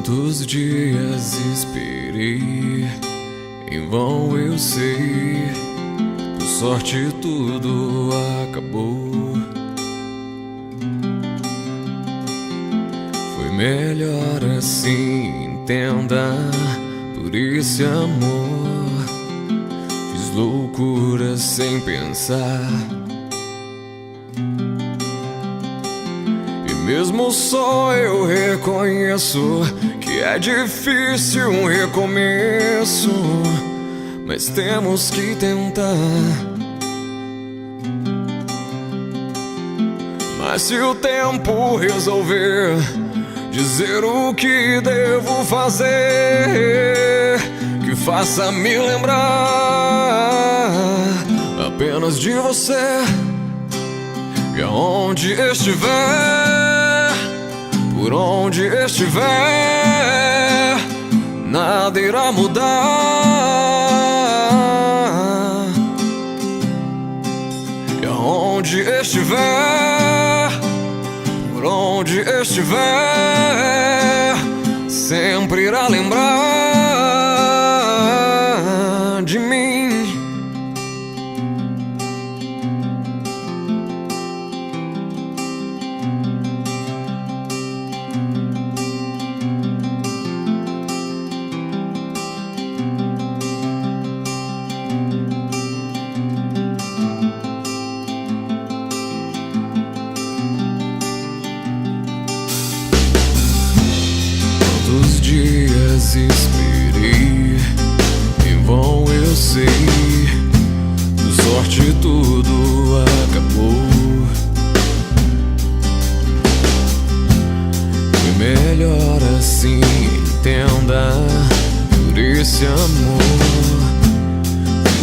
Quantos dias esperei, em vão eu sei, por sorte tudo acabou. Foi melhor assim, entenda, por esse amor fiz loucuras sem pensar. Mesmo só eu reconheço que é difícil um recomeço, mas temos que tentar. Mas se o tempo resolver dizer o que devo fazer, que faça-me lembrar apenas de você. E aonde estiver, por onde estiver, nada irá mudar. E aonde estiver, por onde estiver, sempre irá lembrar de mim. Quantos dias esperei, em vão eu sei, por sorte tudo acabou. Foi melhor assim, entenda, por esse amor